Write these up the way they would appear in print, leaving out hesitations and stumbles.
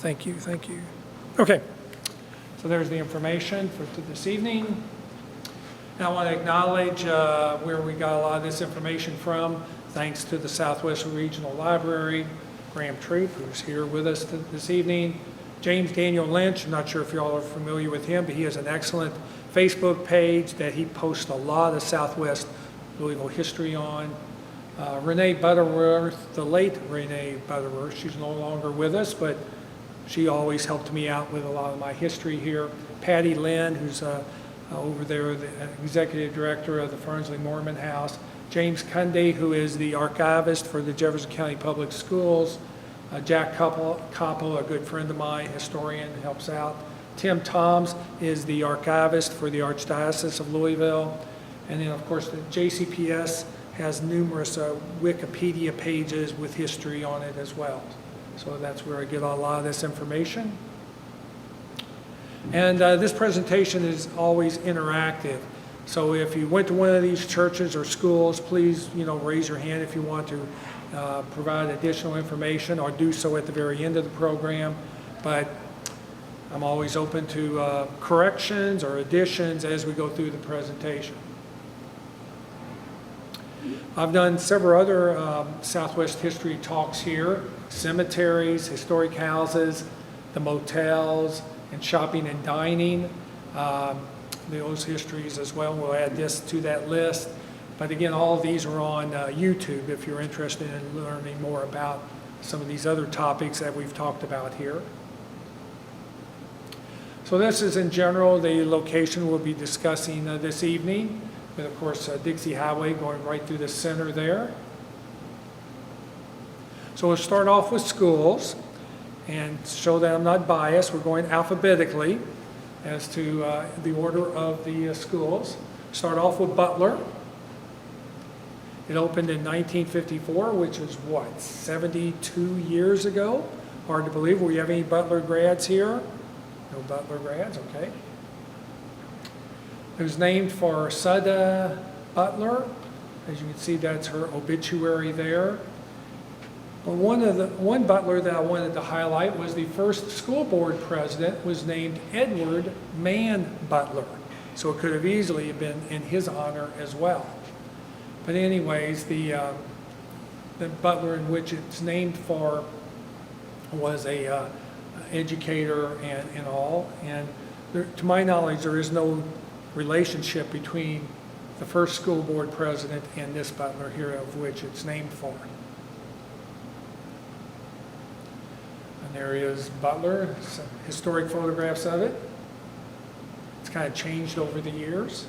Thank you, thank you. Okay, so there's the information for this evening. Now I want to acknowledge where we got a lot of this information from, thanks to the Southwest Regional Library, Graham Treep, who's here with us this evening. James Daniel Lynch, I'm not sure if you all are familiar with him, but he has an excellent Facebook page that he posts a lot of Southwest Louisville history on. Renee Butterworth, the late Renee Butterworth, she's no longer with us, but she always helped me out with a lot of my history here. Patty Lynn, who's over there, the executive director of the Farnsley Mormon House. James Cundy, who is the archivist for the Jefferson County Public Schools. Jack Koppel, a good friend of mine, historian, helps out. Tim Toms is the archivist for the Archdiocese of Louisville. And then, of course, the JCPS has numerous Wikipedia pages with history on it as well. So that's where I get a lot of this information. And this presentation is always interactive. So if you went to one of these churches or schools, please, raise your hand if you want to provide additional information, or do so at the very end of the program. But I'm always open to corrections or additions as we go through the presentation. I've done several other Southwest history talks here: cemeteries, historic houses, the motels, and shopping and dining. Those histories as well. We'll add this to that list. But again, all of these are on YouTube if you're interested in learning more about some of these other topics that we've talked about here. So this is in general the location we'll be discussing this evening, with of course Dixie Highway going right through the center there. So we'll start off with schools and show that I'm not biased. We're going alphabetically as to the order of the schools. Start off with Butler. It opened in 1954, which is what, 72 years ago? Hard to believe. We have any Butler grads here? No Butler grads, okay. It was named for Sudda Butler. As you can see, that's her obituary there. But one Butler that I wanted to highlight was the first school board president was named Edward Mann Butler. So it could have easily been in his honor as well. But anyways, the Butler in which it's named for was a educator and all. And there, to my knowledge, there is no relationship between the first school board president and this Butler here of which it's named for. And there is Butler, some historic photographs of it. It's kind of changed over the years.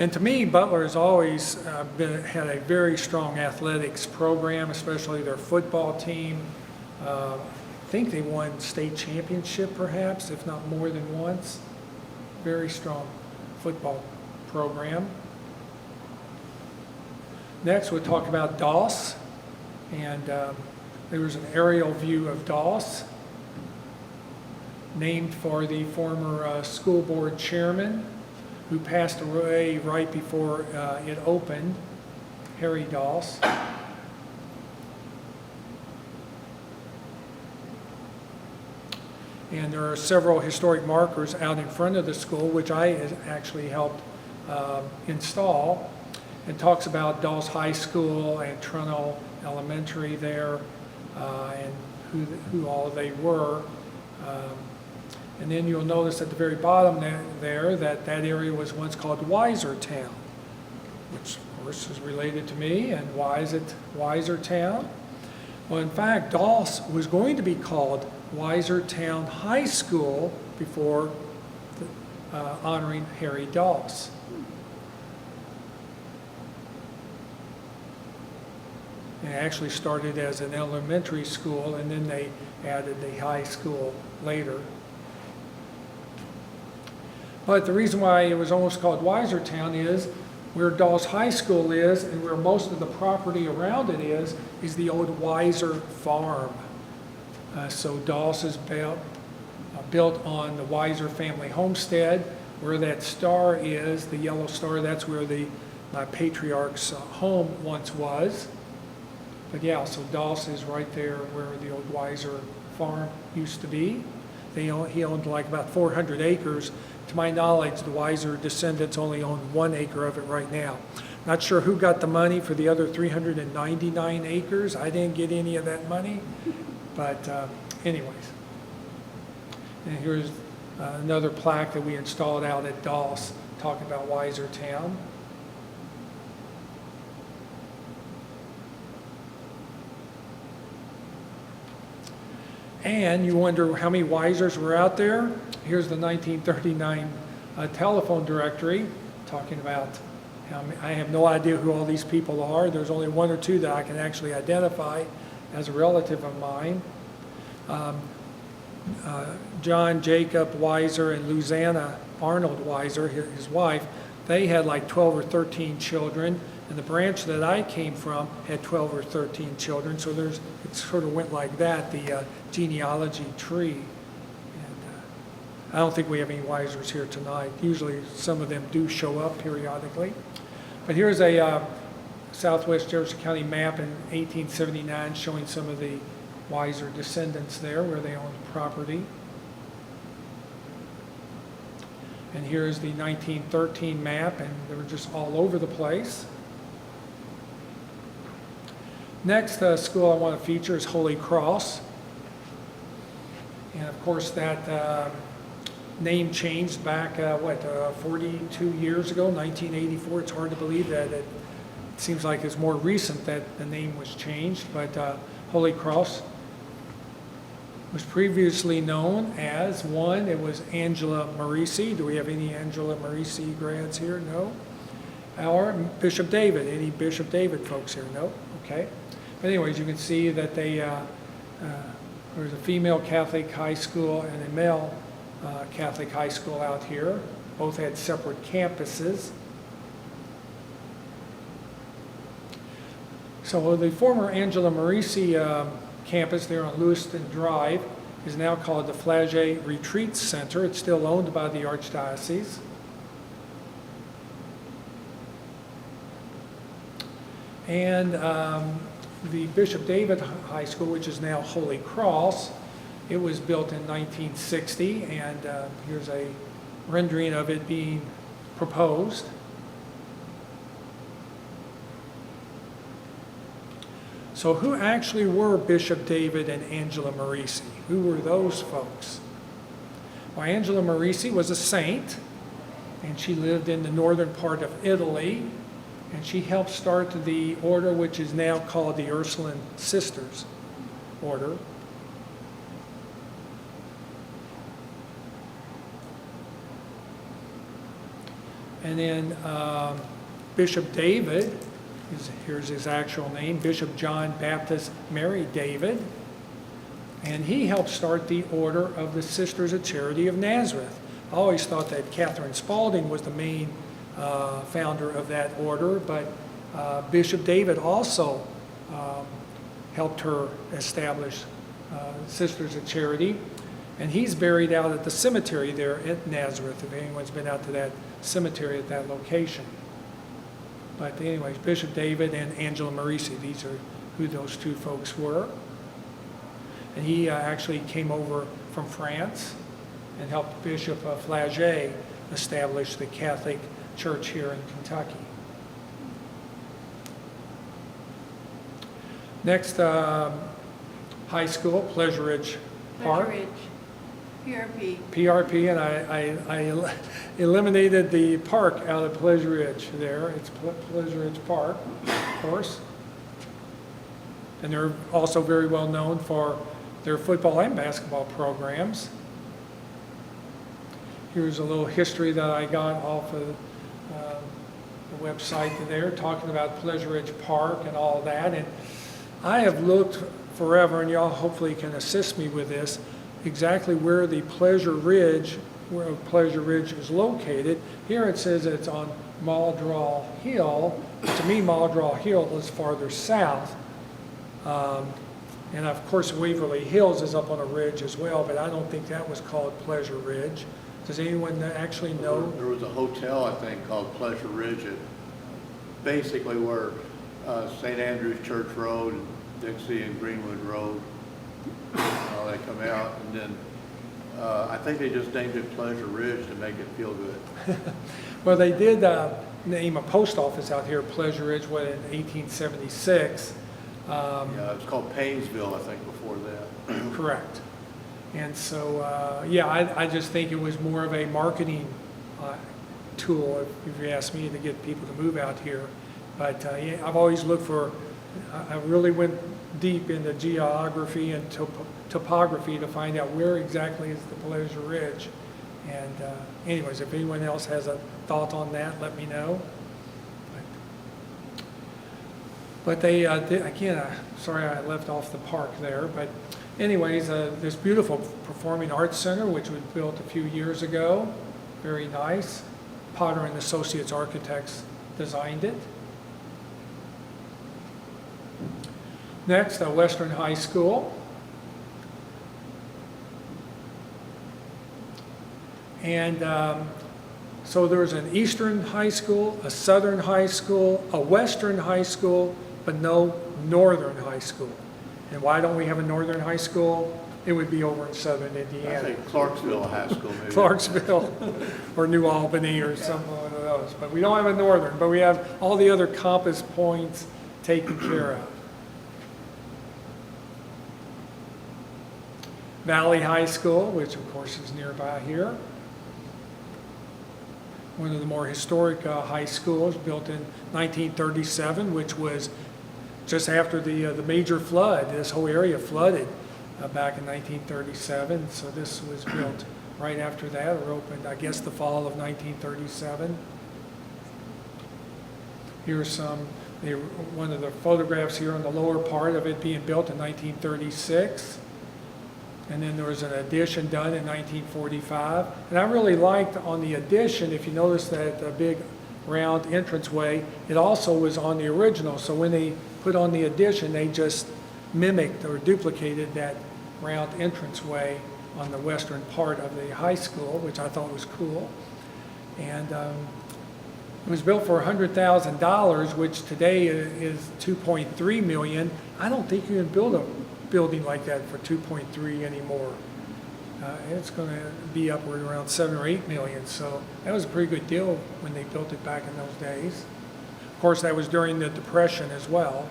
And to me, Butler has always had a very strong athletics program, especially their football team. I think they won state championship perhaps, if not more than once. Very strong football program. Next, we'll talk about Doss. And there was an aerial view of Doss, named for the former school board chairman, who passed away right before it opened, Harry Doss. And there are several historic markers out in front of the school, which I actually helped install. It talks about Doss High School and Trunnell Elementary there, and who all they were. And then you'll notice at the very bottom there that area was once called Weisertown, which of course is related to me. And why is it Weisertown? Well, in fact, Doss was going to be called Weisertown High School before honoring Harry Doss. It actually started as an elementary school, and then they added the high school later. But the reason why it was almost called Weisertown is where Doss High School is, and where most of the property around it is the old Weiser farm. So Doss is built on the Weiser family homestead. Where that star is, the yellow star, that's where my patriarch's home once was. But yeah, so Doss is right there where the old Weiser farm used to be. He owned like about 400 acres. To my knowledge, the Weiser descendants only own 1 acre of it right now. Not sure who got the money for the other 399 acres. I didn't get any of that money. But anyways. And here's another plaque that we installed out at Doss talking about Weiser Town. And you wonder how many Weisers were out there. Here's the 1939 telephone directory talking about how many, I have no idea who all these people are. There's only 1 or 2 that I can actually identify as a relative of mine. John Jacob Weiser and Louisiana Arnold Weiser, his wife, they had like 12 or 13 children. And the branch that I came from had 12 or 13 children, so it sort of went like that, the genealogy tree. And I don't think we have any Weisers here tonight. Usually some of them do show up periodically. But here's a Southwest Jefferson County map in 1879 showing some of the Weiser descendants there where they owned property. And here's the 1913 map, and they were just all over the place. Next school I want to feature is Holy Cross. And of course that name changed back, 42 years ago, 1984. It's hard to believe that. It seems like it's more recent that the name was changed. But Holy Cross was previously known as it was Angela Marisi. Do we have any Angela Marisi grads here? No. Or Bishop David. Any Bishop David folks here? No. Okay. But anyways, you can see that there's a female Catholic high school and a male Catholic high school out here. Both had separate campuses. So the former Angela Marisi campus there on Lewiston Drive is now called the Flagey Retreat Center. It's still owned by the Archdiocese. And the Bishop David High School, which is now Holy Cross, it was built in 1960, and here's a rendering of it being proposed. So who actually were Bishop David and Angela Marisi? Who were those folks? Well, Angela Marisi was a saint, and she lived in the northern part of Italy, and she helped start the order which is now called the Ursuline Sisters Order. And then Bishop David, here's his actual name, Bishop John Baptist Mary David, and he helped start the Order of the Sisters of Charity of Nazareth. I always thought that Catherine Spalding was the main founder of that order, but Bishop David also helped her establish Sisters of Charity, and he's buried out at the cemetery there at Nazareth, if anyone's been out to that cemetery at that location. But anyways, Bishop David and Angela Marisi, these are who those two folks were. And he actually came over from France and helped Bishop Flagey establish the Catholic Church here in Kentucky. Next high school, Pleasure Ridge Park. Pleasure Ridge, PRP. PRP, and I eliminated the park out of Pleasure Ridge there. It's Pleasure Ridge Park, of course. And they're also very well known for their football and basketball programs. Here's a little history that I got off of the website there, talking about Pleasure Ridge Park and all that. And I have looked forever, and y'all hopefully can assist me with this, exactly where the Pleasure Ridge is located. Here it says it's on Muldrow Hill. To me, Muldrow Hill is farther south. And of course, Waverly Hills is up on a ridge as well, but I don't think that was called Pleasure Ridge. Does anyone actually know? There was a hotel, I think, called Pleasure Ridge, at basically where St. Andrew's Church Road Dixie and Greenwood Road. They come out, and then I think they just named it Pleasure Ridge to make it feel good. Well, they did name a post office out here, Pleasure Ridge, in 1876. Yeah, it's called Paynesville, I think, before that. Correct. And so, yeah, I just think it was more of a marketing tool, if you ask me, to get people to move out here. But yeah, I've always looked for, I really went deep into geography and topography to find out where exactly is the Pleasure Ridge. And anyways, if anyone else has a thought on that, let me know. But they did, again, sorry I left off the park there, but anyways, this beautiful Performing Arts Center, which was built a few years ago, very nice. Potter and Associates Architects designed it. Next, Western High School. And so there's an Eastern High School, a Southern High School, a Western High School, but no Northern High School. And why don't we have a Northern High School? It would be over in Southern I Indiana. think Clarksville High School, maybe. Clarksville or New Albany or some one of those. But we don't have a Northern, but we have all the other compass points taken care of. Valley High School, which of course is nearby here. One of the more historic high schools, built in 1937, which was just after the major flood. This whole area flooded back in 1937, so this was built right after that, or opened, I guess, the fall of 1937. Here's one of the photographs here on the lower part of it being built in 1936. And then there was an addition done in 1945. And I really liked on the addition, if you notice that big round entranceway, it also was on the original. So when they put on the addition, they just mimicked or duplicated that round entranceway on the western part of the high school, which I thought was cool. And it was built for $100,000, which today is $2.3 million. I don't think you can build a building like that for 2.3 anymore. It's going to be upward around 7 or 8 million. So that was a pretty good deal when they built it back in those days. Of course, that was during the Depression as well.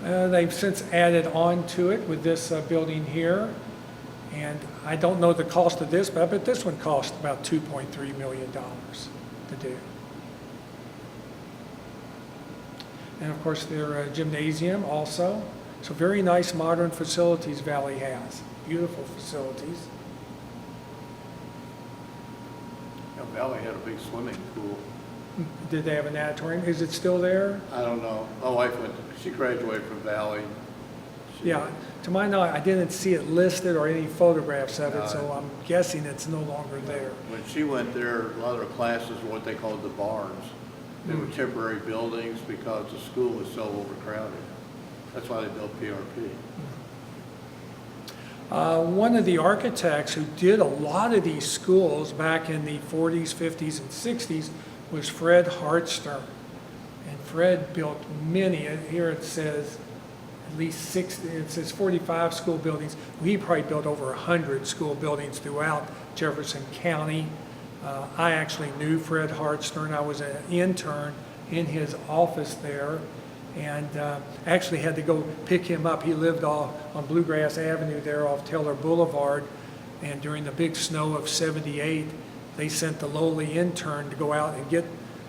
They've since added on to it with this building here. And I don't know the cost of this, but I bet this one cost about $2.3 million to do. And of course, their gymnasium also. So very nice modern facilities Valley has. Beautiful facilities. Yeah, Valley had a big swimming pool. Did they have an auditorium? Is it still there? I don't know. My wife she graduated from Valley. Yeah, to my knowledge, I didn't see it listed or any photographs of it, No. so I'm guessing it's no longer there. When she went there, a lot of her classes were what they called the barns. They were temporary buildings because the school was so overcrowded. That's why they built PRP. One of the architects who did a lot of these schools back in the 40s, 50s, and 60s was Fred Hartstern. And Fred built many. Here it says at least 60, it says 45 school buildings. He probably built over 100 school buildings throughout Jefferson County. I actually knew Fred Hartstern. I was an intern in his office there, and actually had to go pick him up. He lived off on Bluegrass Avenue there off Taylor Boulevard, and during the big snow of '78, they sent the lowly intern to go out and get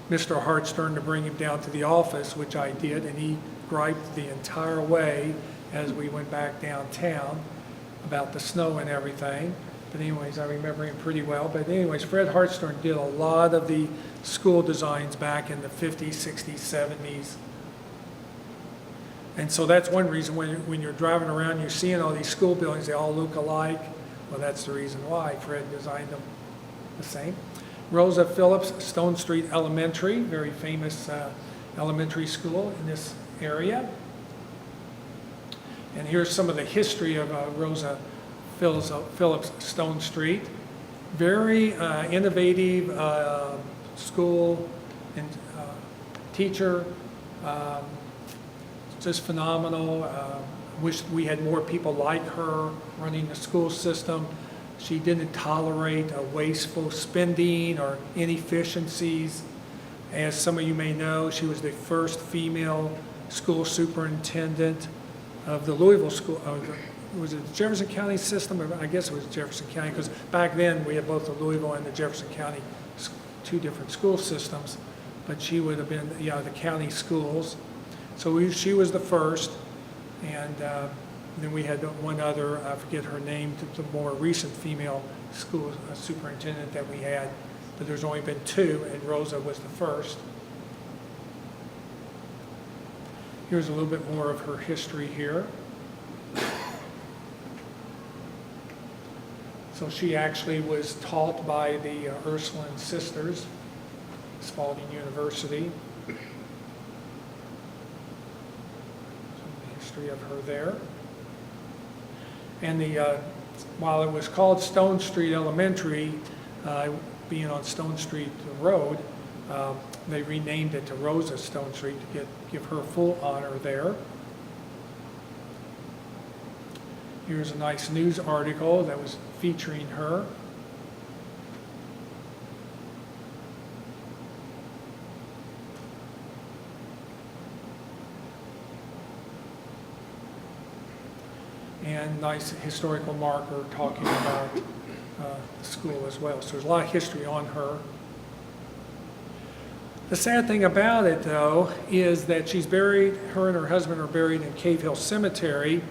Mr. Hartstern to bring him down to the office, which I did, and he griped the entire way as we went back downtown about the snow and everything. But anyways, I remember him pretty well. But anyways, Fred Hartstern did a lot of the school designs back in the 50s, 60s, 70s. And so that's one reason when you're driving around, you're seeing all these school buildings, they all look alike. Well, that's the reason why Fred designed them the same. Rosa Phillips, Stonestreet Elementary, very famous elementary school in this area. And here's some of the history of Rosa Phillips Stonestreet. Very innovative school and teacher Um, Just phenomenal. Wish we had more people like her running the school system. She didn't tolerate wasteful spending or inefficiencies. As some of you may know, she was the first female school superintendent of the Louisville school. Was it the Jefferson County system? I guess it was Jefferson County, because back then we had both the Louisville and the Jefferson County, two different school systems. But she would have been, yeah, the county schools. So she was the first, and then we had one other, I forget her name, the more recent female school superintendent that we had, but there's only been two, and Rosa was the first. Here's a little bit more of her history here. So she actually was taught by the Ursuline Sisters, Spalding University. Of her there. And while it was called Stonestreet Elementary, being on Stonestreet Road, they renamed it to Rosa Stonestreet to give her full honor there. Here's a nice news article that was featuring her. And nice historical marker talking about the school as well. So there's a lot of history on her. The sad thing about it, though, is that she's buried, her and her husband are buried in Cave Hill Cemetery,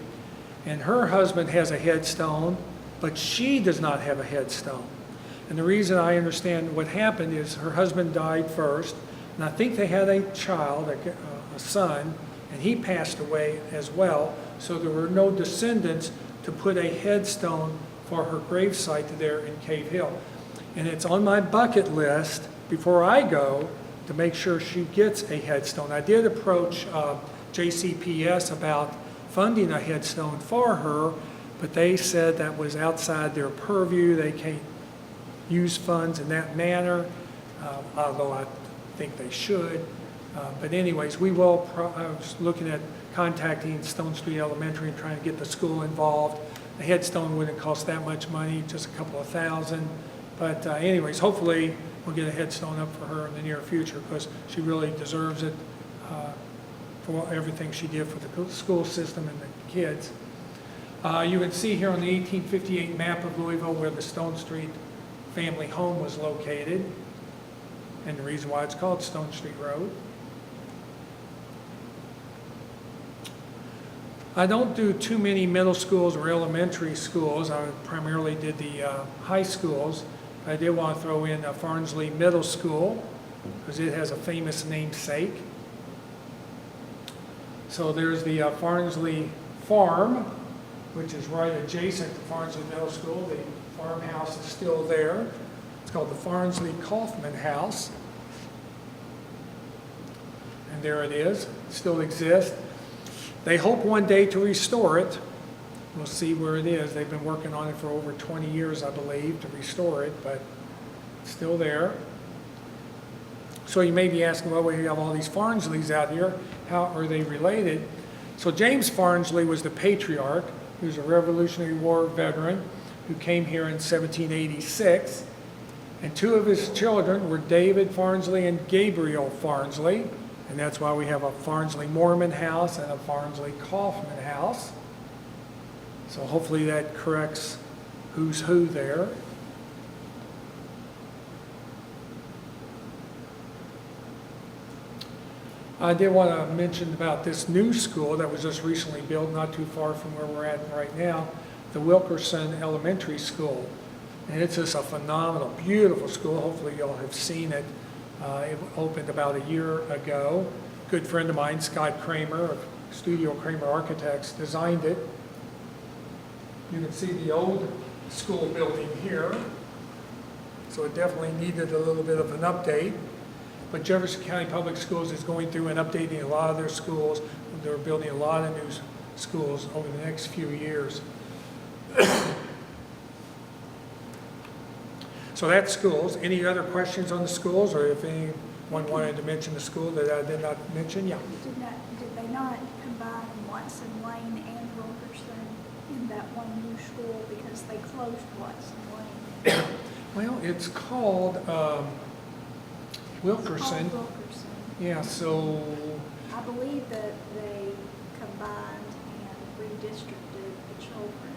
and her husband has a headstone, but she does not have a headstone. And the reason I understand what happened is her husband died first, and I think they had a child, a son, and he passed away as well. So there were no descendants to put a headstone for her gravesite there in Cave Hill. And it's on my bucket list before I go to make sure she gets a headstone. I did approach JCPS about funding a headstone for her, but they said that was outside their purview. They can't use funds in that manner, although I think they should. But anyways, I was looking at contacting Stonestreet Elementary and trying to get the school involved. The headstone wouldn't cost that much money, just a couple of thousand. But anyways, hopefully we'll get a headstone up for her in the near future, because she really deserves it for everything she did for the school system and the kids. You can see here on the 1858 map of Louisville where the Stonestreet family home was located, and the reason why it's called Stonestreet Road. I don't do too many middle schools or elementary schools. I primarily did the high schools. I did want to throw in Farnsley Middle School because it has a famous namesake. So there's the Farnsley Farm, which is right adjacent to Farnsley Middle School. The farmhouse is still there. It's called the Farnsley Kaufman House. And there it is. It still exists. They hope one day to restore it. We'll see where it is. They've been working on it for over 20 years, I believe, to restore it, but it's still there. So you may be asking, well, we have all these Farnsleys out here. How are they related? So James Farnsley was the patriarch. He was a Revolutionary War veteran who came here in 1786. And two of his children were David Farnsley and Gabriel Farnsley. And that's why we have a Farnsley Mormon house and a Farnsley Kaufman house. So hopefully that corrects who's who there. I did want to mention about this new school that was just recently built, not too far from where we're at right now, the Wilkerson Elementary School. And it's just a phenomenal, beautiful school. Hopefully y'all have seen it. It opened about a year ago. A good friend of mine, Scott Kramer of Studio Kramer Architects, designed it. You can see the old school building here. So it definitely needed a little bit of an update. But Jefferson County Public Schools is going through and updating a lot of their schools. They're building a lot of new schools over the next few years. So that's schools. Any other questions on the schools, or if any One wanted to mention the school that I did not mention, yeah. Did they not combine Watson Lane and Wilkerson in that one new school because they closed Watson Lane? Well, it's called Wilkerson. It's called Wilkerson. Yeah, so, I believe that they combined and redistricted the children,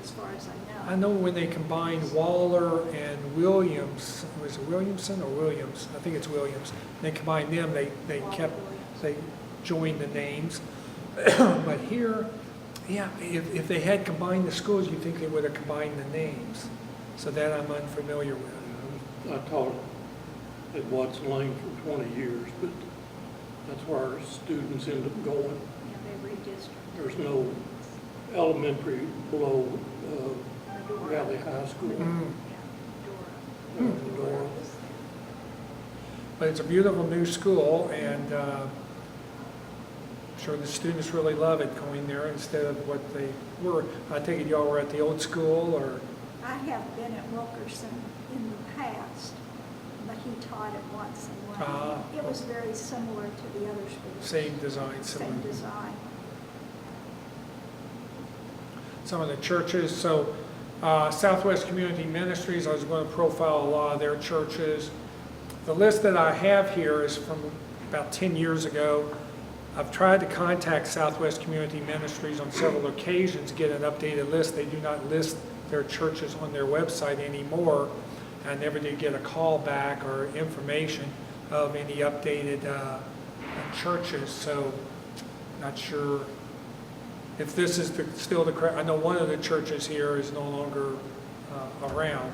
as far as I know. I know when they combined Waller and Williams, was it Williamson or Williams? I think it's Williams. They combined them, they kept, they joined the names. But here, yeah, if they had combined the schools, you'd think they would have combined the names. So that I'm unfamiliar with. I taught at Watson Lane for 20 years, but that's where our students end up going. Yeah, they redistricted. There's no elementary below Valley High School. Mm. Yeah, Dora. But it's a beautiful new school, and I'm sure the students really love it going there instead of what they were. I take it y'all were at the old school, or? I have been at Wilkerson in the past, but he taught at Watson Lane. Ah. It was very similar to the other schools. Same design, similar. Same design. Some of the churches, so Southwest Community Ministries, I was going to profile a lot of their churches. The list that I have here is from about 10 years ago. I've tried to contact Southwest Community Ministries on several occasions to get an updated list. They do not list their churches on their website anymore. I never did get a call back or information of any updated churches, so not sure if this is still the correct. I know one of the churches here is no longer around,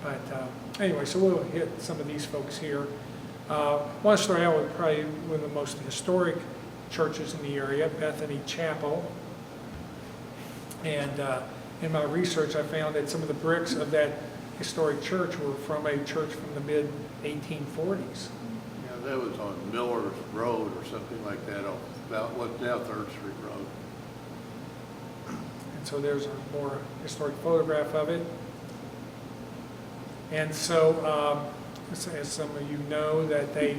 but anyway, so we'll hit some of these folks here. I want to start out with probably one of the most historic churches in the area, Bethany Chapel, and in my research, I found that some of the bricks of that historic church were from a church from the mid-1840s. Yeah, that was on Miller's Road or something like that, off about what's now 3rd Street Road. And so there's a more historic photograph of it. And so, as some of you know, that they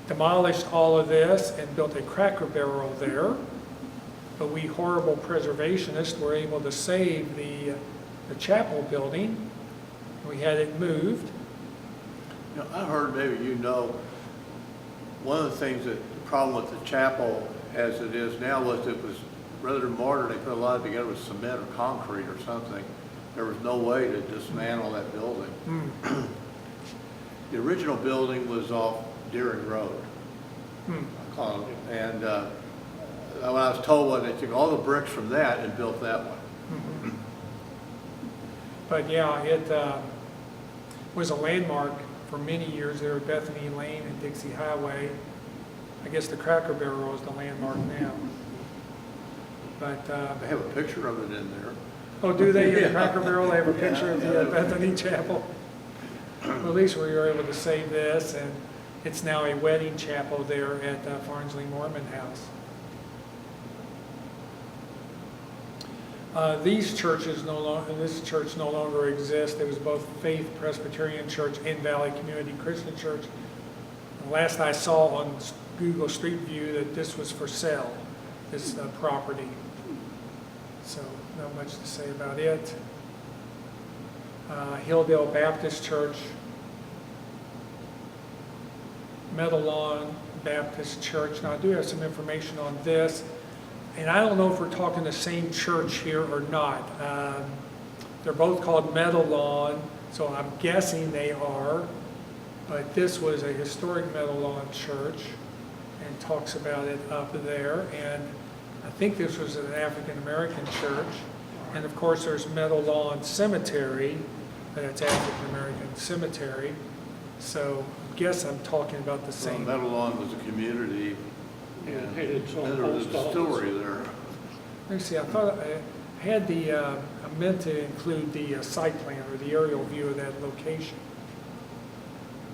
demolished all of this and built a Cracker Barrel there. But we horrible preservationists were able to save the chapel building. We had it moved. You know, I heard, maybe you know, one of the things that the problem with the chapel as it is now was it was, rather than mortar, they put a lot of it together with cement or concrete or something. There was no way to dismantle that building. Mm. The original building was off Deering Road. Mm. And when I was told what, they took all the bricks from that and built that one. Mm-hmm. But yeah, it was a landmark for many years there at Bethany Lane and Dixie Highway. I guess the Cracker Barrel is the landmark now. But They have a picture of it in there. oh, do they? In the Yeah. Cracker Barrel, they have a picture of the Yeah. Bethany Chapel. Well, at least we were able to save this, and it's now a wedding chapel there at Farnsley Mormon House. These churches no longer, this church no longer exists. It was both Faith Presbyterian Church and Valley Community Christian Church. Last I saw on Google Street View that this was for sale, this property. So not much to say about it. Hilldale Baptist Church, Meadowlawn Baptist Church. Now I do have some information on this, and I don't know if we're talking the same church here or not. They're both called Meadowlawn, so I'm guessing they are, but this was a historic Meadowlawn church and talks about it up there, and I think this was an African-American church. And of course there's Meadowlawn Cemetery, that's African-American cemetery. So I guess I'm talking about the So same. Meadowlawn was a community, And and it had its own there was a post office. distillery there. Let me see, I thought I had the, I meant to include the site plan or the aerial view of that location.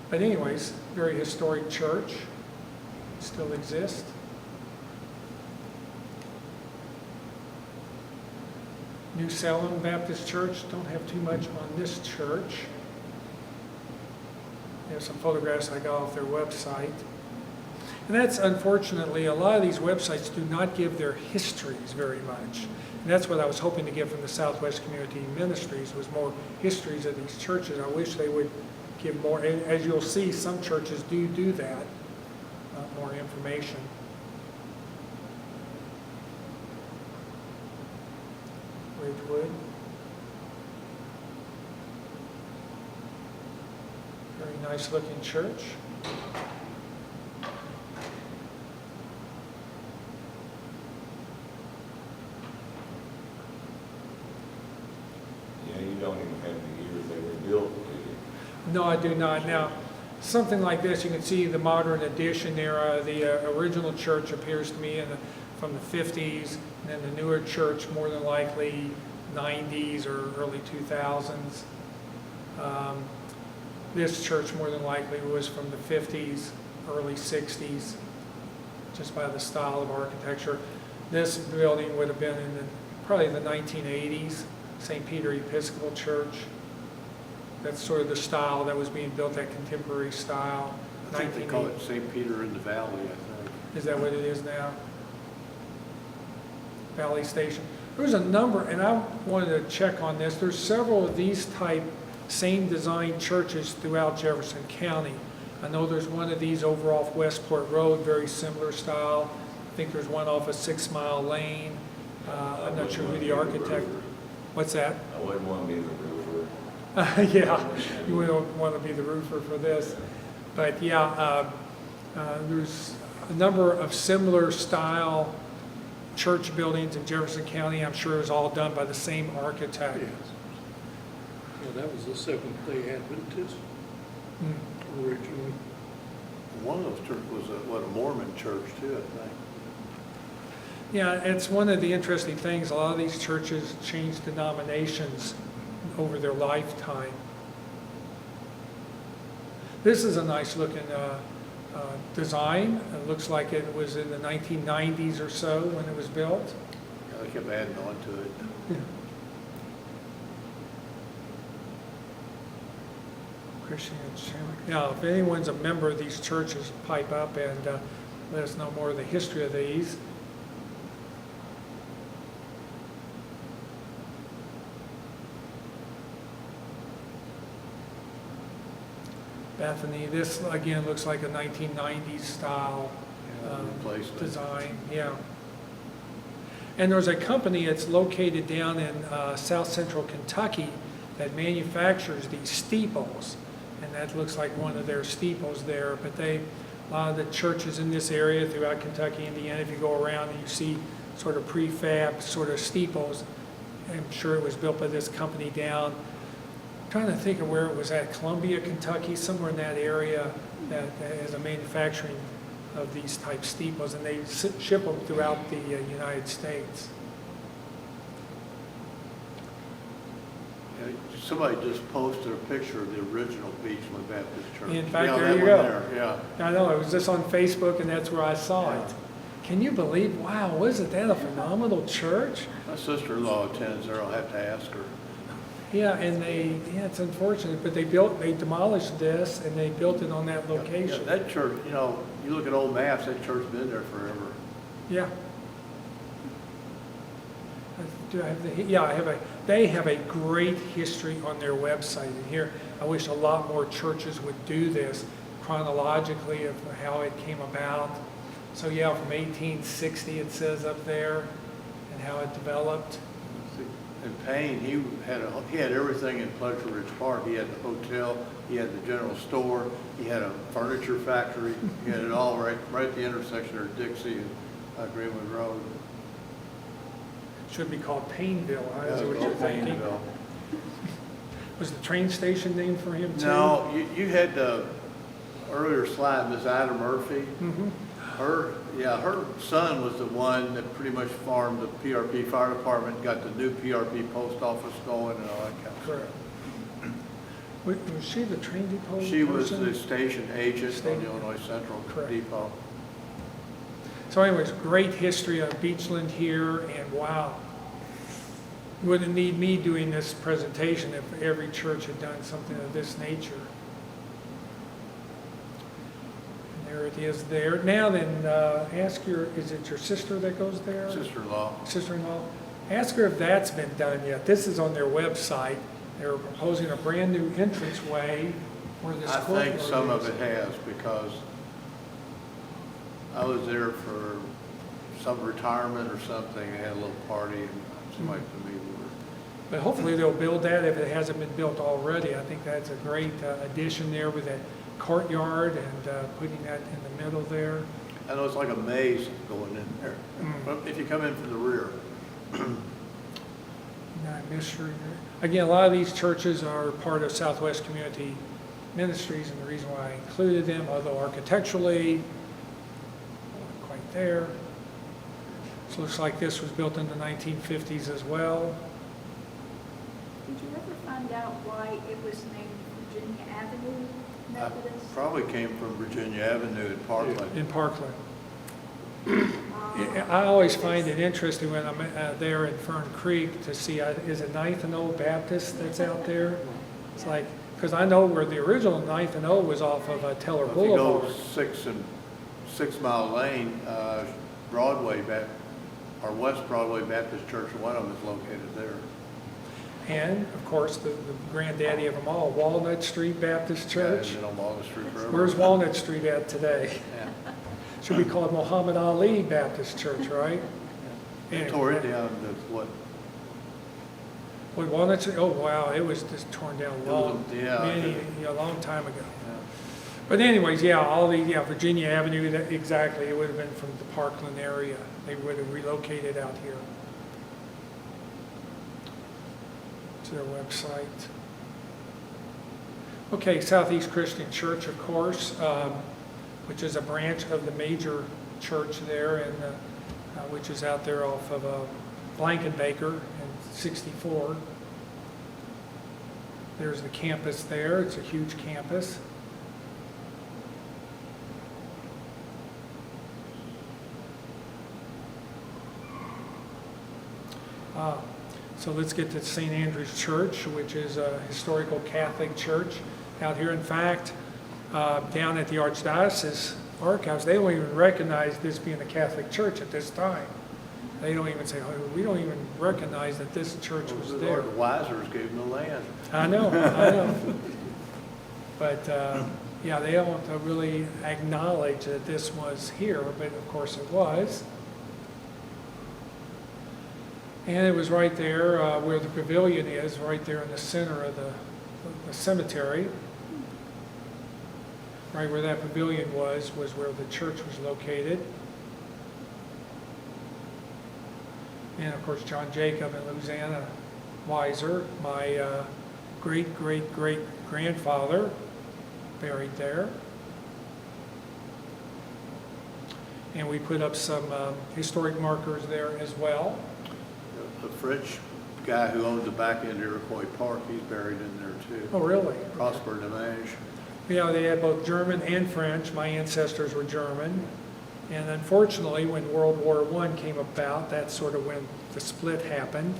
But anyways, very historic church, still exists. New Salem Baptist Church, don't have too much on this church. some photographs I got off their website. And that's unfortunately, a lot of these websites do not give their histories very much. And that's what I was hoping to get from the Southwest Community Ministries, was more histories of these churches. I wish they would give more, and as you'll see, some churches do that, more information. Ridgewood. Very nice looking church. Yeah, you don't even have the years they were built, do you? No, I do not. Now, something like this, you can see the modern addition there. The original church appears to me from the 50s, and then the newer church more than likely 90s or early 2000s. This church more than likely was from the 50s, early 60s, just by the style of architecture. This building would have been in probably the 1980s, St. Peter Episcopal Church. That's sort of the style that was being built, that contemporary style. I think they call it St. Peter in the Valley, I think. Is that what it is now? Valley Station. There's a number, and I wanted to check on this. There's several of these type same design churches throughout Jefferson County. I know there's one of these over off Westport Road, very similar style. I think there's one off of 6 Mile Lane. I'm not sure who the architect. What's that? I wouldn't want to be the roofer. Yeah, you wouldn't want to be the roofer for this. But yeah, there's a number of similar style church buildings in Jefferson County. I'm sure it was all done by the same architect. Yes. Yeah, that was the Seventh-day Adventist originally. One of those churches was a Mormon church too, I think. Yeah, it's one of the interesting things. A lot of these churches change denominations over their lifetime. This is a nice looking design. It looks like it was in the 1990s or so when it was built. Yeah, they kept adding on to it. Yeah. Christian Chandler. Now, if anyone's a member of these churches, pipe up and let us know more of the history of these. Bethany, this again looks like a 1990s style Replacement. design, yeah. And there's a company that's located down in south central Kentucky that manufactures these steeples. And that looks like one of their steeples there. But a lot of the churches in this area throughout Kentucky, Indiana, if you go around and you see sort of prefab sort of steeples, I'm sure it was built by this company down. I'm trying to think of where it was at, Columbia, Kentucky, somewhere in that area that has a manufacturing of these type steeples, and they ship them throughout the United States. Yeah, somebody just posted a picture of the original Beechland Baptist Church. In fact, Yeah, there that you one go. there, yeah. I know, it was just on Facebook, and that's where I saw Yeah. it. Can you believe, wow, wasn't that a phenomenal church? My sister-in-law attends there, I'll have to ask her. Yeah, and it's unfortunate, but they demolished this, and they built it on that location. Yeah, that church, you look at old maps, that church's been there forever. Yeah. Do I have they have a great history on their website. And here, I wish a lot more churches would do this chronologically of how it came about. So yeah, from 1860 it says up there, and how it developed. And Payne, he had everything in Pleasure Ridge Park. He had the hotel, he had the general store, he had a furniture factory, he had it all right at the intersection of Dixie and Greenwood Road. Should be called Paineville, huh? Is Yeah, what you're old thinking? Paynesville. Was the train station named for him too? No, you had the earlier slide, Miss Ida Murphy. Mm-hmm. Her son was the one that pretty much farmed the PRP Fire Department, got the new PRP post office going and all that kind of stuff. Correct. Was she the train depot She was person? the station agent on Station- the Illinois Central Correct. Depot. So anyways, great history of Beechland here, and wow. You wouldn't need me doing this presentation if every church had done something of this nature. there it is there. Now then, is it your sister that goes there? Sister-in-law. Sister-in-law? Ask her if that's been done yet. This is on their website. They're proposing a brand-new entranceway where this I courtyard think some of is. it has, because I was there for some retirement or something, they had a little party, and somebody told me we were. But hopefully they'll build that if it hasn't been built already. I think that's a great addition there with that courtyard and putting that in the middle there. I know it's like a maze going in there, but if you come in from the rear. Again, a lot of these churches are part of Southwest Community Ministries, and the reason why I included them, although architecturally, not quite there. So it looks like this was built in the 1950s as well. Did you ever find out why it was named Virginia Avenue I Methodist? probably came from Virginia Avenue in Parkland. In Parkland. I always find it interesting when I'm there in Fern Creek to see, is it 9th and Old Baptist that's out there? It's like, because I know where the original 9th and Old was off of Teller If you go Boulevard. 6 Mile Lane, Broadway, or West Broadway Baptist Church, one of them is located there. And, of course, the granddaddy of them all, Walnut Street Baptist Church. Yeah, and then on Walnut Street forever. Where's Walnut Street at today? Yeah. Should be called Muhammad Ali Baptist Church, right? They tore it down to what? Well, Walnut Street, oh, wow, it was just torn down a long time ago. But anyways, Virginia Avenue, exactly, it would have been from the Parkland area. They would have relocated out here to their website. Okay, Southeast Christian Church, of course, which is a branch of the major church there, and which is out there off of Blankenbaker and 64. There's the campus there. It's a huge campus. So let's get to St. Andrew's Church, which is a historical Catholic church out here. In fact, down at the Archdiocese Archives, they don't even recognize this being a Catholic church at this time. They don't even say, oh, we don't even recognize that this church was there. The Wisers gave them the land. I know. But, they don't really acknowledge that this was here, but of course it was. And it was right there where the pavilion is, right there in the center of the cemetery. Right where that pavilion was where the church was located. And of course, John Jacob and Louisiana Weiser, my great-great-great-grandfather, buried there. And we put up some historic markers there as well. The French guy who owned the back end of Iroquois Park, he's buried in there too. Oh, really? Prosper Dimanche. Yeah, they had both German and French. My ancestors were German. And unfortunately, when World War I came about, that's sort of when the split happened.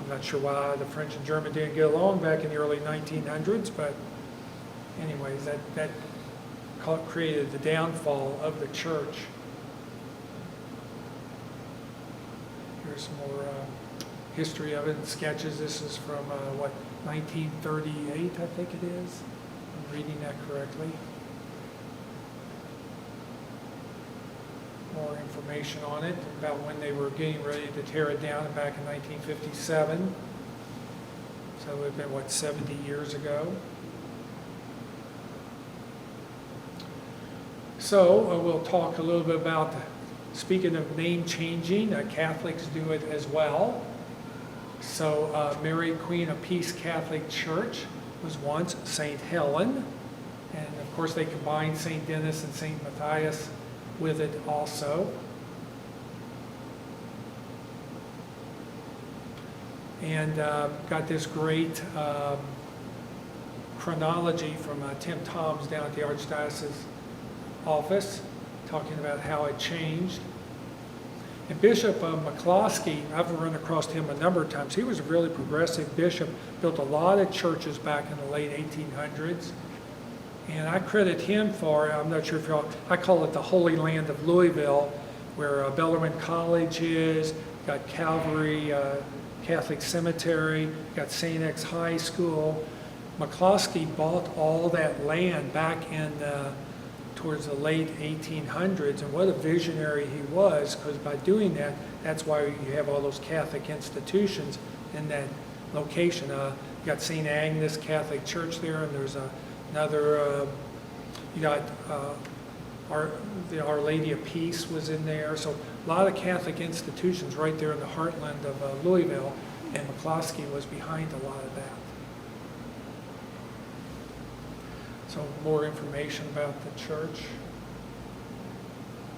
I'm not sure why the French and German didn't get along back in the early 1900s, but anyways, that created the downfall of the church. Here's some more history of it and sketches. This is from, 1938, I think it is. I'm reading that correctly. More information on it about when they were getting ready to tear it down back in 1957. So it would have been, 70 years ago. So we'll talk a little bit about, speaking of name changing, Catholics do it as well. So Mary Queen of Peace Catholic Church was once St. Helen. And of course they combined St. Denis and St. Matthias with it also. And got this great chronology from Tim Toms down at the Archdiocese office, talking about how it changed. And Bishop McCloskey, I've run across him a number of times. He was a really progressive bishop, built a lot of churches back in the late 1800s. And I credit him for, I'm not sure if y'all, I call it the Holy Land of Louisville, where Bellarmine College is, got Calvary Catholic Cemetery, got St. X High School. McCloskey bought all that land back in towards the late 1800s, and what a visionary he was, because by doing that, that's why you have all those Catholic institutions in that location. You got St. Agnes Catholic Church there, and there's another, you got the Our Lady of Peace was in there, so a lot of Catholic institutions right there in the heartland of Louisville, and McCloskey was behind a lot of that. So more information about the church.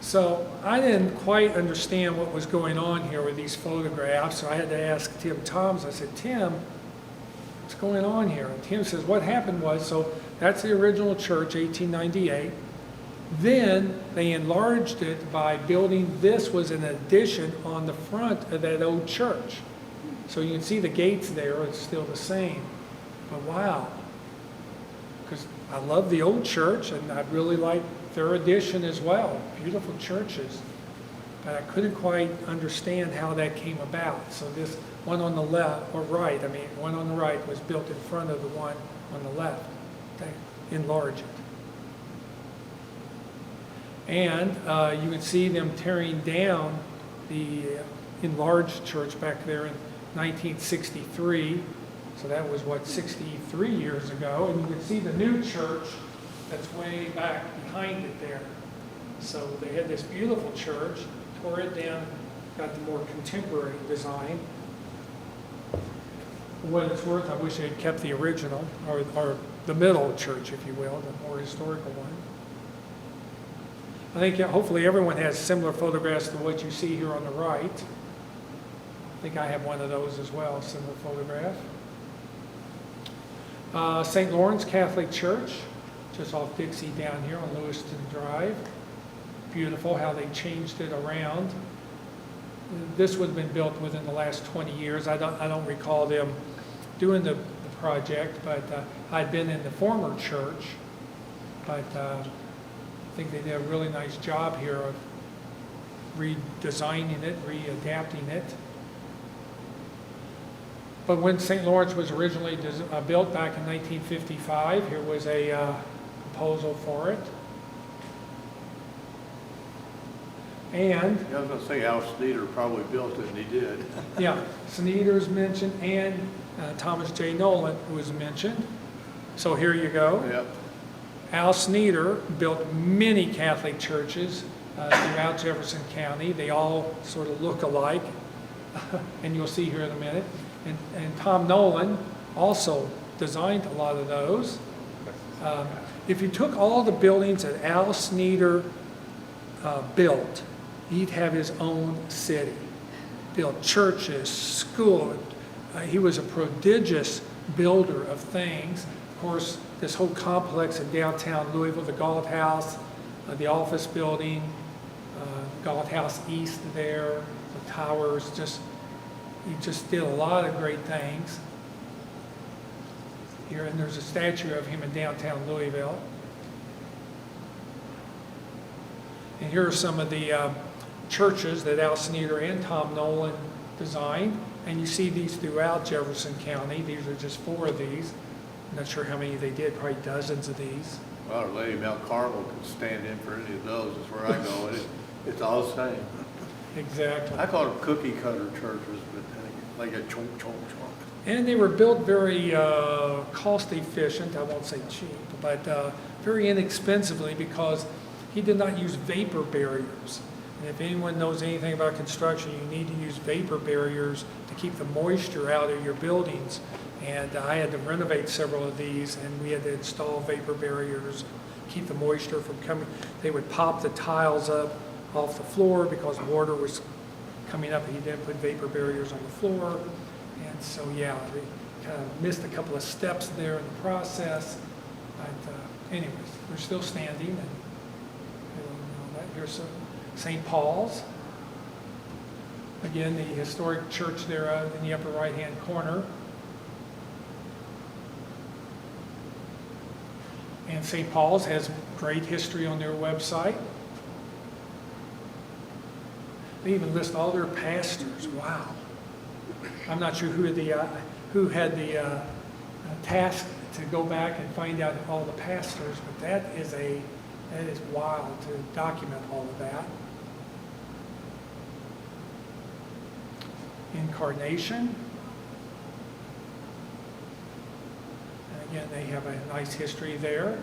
So I didn't quite understand what was going on here with these photographs, so I had to ask Tim Toms. I said, Tim, what's going on here? And Tim says, what happened was, so that's the original church, 1898. Then they enlarged it by building, this was an addition on the front of that old church. So you can see the gates there, it's still the same. But wow, because I love the old church and I really like their addition as well. Beautiful churches. But I couldn't quite understand how that came about. So this one on the left, or right, one on the right was built in front of the one on the left. They enlarged it. And you can see them tearing down the enlarged church back there in 1963. So that was, 63 years ago. And you can see the new church that's way back behind it there. So they had this beautiful church, tore it down, got the more contemporary design. For what it's worth, I wish they had kept the original, or the middle church, if you will, the more historical one. I think hopefully everyone has similar photographs to what you see here on the right. I think I have one of those as well, similar photograph. St. Lawrence Catholic Church, just off Dixie down here on Lewiston Drive. Beautiful how they changed it around. This would have been built within the last 20 years. I don't recall them doing the project, but I'd been in the former church, but I think they did a really nice job here of redesigning it, readapting it. But when St. Lawrence was originally built back in 1955, here was a proposal for it. And I was going to say Al Sneeder probably built it, and he did. yeah, Sneeder's mentioned, and Thomas J. Nolan, who was mentioned. So here you go. Yep. Al Sneeder built many Catholic churches throughout Jefferson County. They all sort of look alike, and you'll see here in a minute. And Tom Nolan also designed a lot of those. If you took all the buildings that Al Sneeder built, he'd have his own city. Built churches, school. He was a prodigious builder of things. Of course, this whole complex in downtown Louisville, the Galt House, the office building, Galt House East there, the towers, he just did a lot of great things. Here, and there's a statue of him in downtown Louisville. And here are some of the churches that Al Sneeder and Tom Nolan designed. And you see these throughout Jefferson County. These are just 4 of these. I'm not sure how many they did, probably dozens of these. Well, Our Lady of Mount Carmel could stand in for any of those. That's where I go. It's all the same. Exactly. I call them cookie cutter churches, but like a chunk, chunk, chunk. And they were built very cost efficient, I won't say cheap, but very inexpensively, because he did not use vapor barriers. And if anyone knows anything about construction, you need to use vapor barriers to keep the moisture out of your buildings. And I had to renovate several of these, and we had to install vapor barriers, keep the moisture from coming. They would pop the tiles up off the floor because water was coming up, and he didn't put vapor barriers on the floor. And so, yeah, we kind of missed a couple of steps there in the process. But anyways, we're still standing. And here's St. Paul's. Again, the historic church there in the upper right-hand corner. And St. Paul's has great history on their website. They even list all their pastors. Wow. I'm not sure who had the task to go back and find out all the pastors, but that is wild to document all of that. Incarnation. And again, they have a nice history there.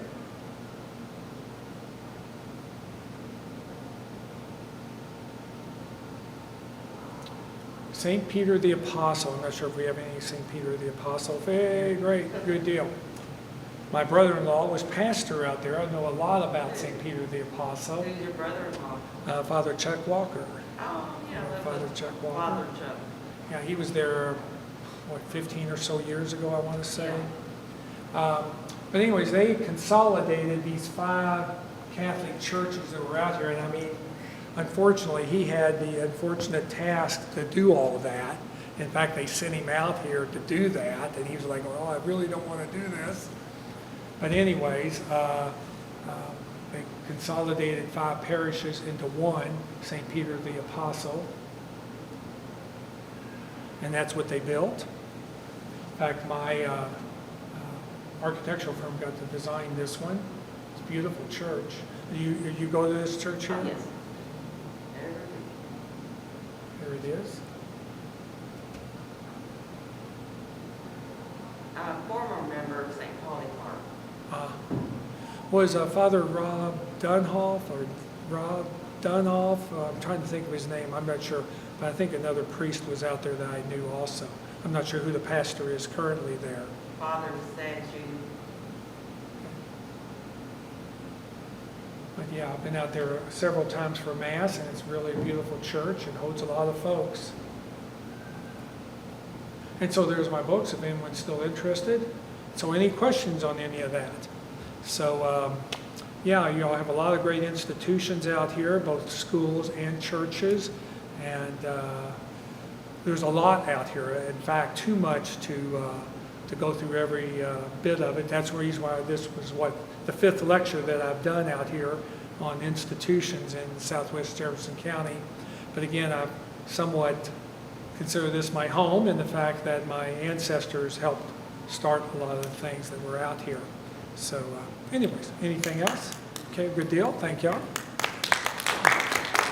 St. Peter the Apostle. I'm not sure if we have any St. Peter the Apostle. Very great, good deal. My brother-in-law was pastor out there. I know a lot about St. Peter the Apostle. Who's your brother-in-law? Father Chuck Walker. Oh, yeah. that Father was Chuck Walker. Father Chuck. Yeah, he was there, 15 or so years ago, I want to say. But anyways, they consolidated these 5 Catholic churches that were out here. And I mean, unfortunately, he had the unfortunate task to do all of that. In fact, they sent him out here to do that. And he was like, well, I really don't want to do this. But anyways, they consolidated 5 parishes into one, St. Peter the Apostle. And that's what they built. In fact, my architectural firm got to design this one. It's a beautiful church. You go to this church here? Yes. There it is. Former member of St. Polycarp. Was Father Rob Dunhoff or Rob Dunhoff? I'm trying to think of his name. I'm not sure. But I think another priest was out there that I knew also. I'm not sure who the pastor is currently there. Father statue. But yeah, I've been out there several times for Mass, and it's really a beautiful church and holds a lot of folks. And so there's my books if anyone's still interested. So any questions on any of that? So yeah, you all have a lot of great institutions out here, both schools and churches. And there's a lot out here. In fact, too much to go through every bit of it. That's the reason why this was the 5th lecture that I've done out here on institutions in southwest Jefferson County. But again, I somewhat consider this my home in the fact that my ancestors helped start a lot of the things that were out here. So anyways, anything else? Okay, good deal. Thank y'all.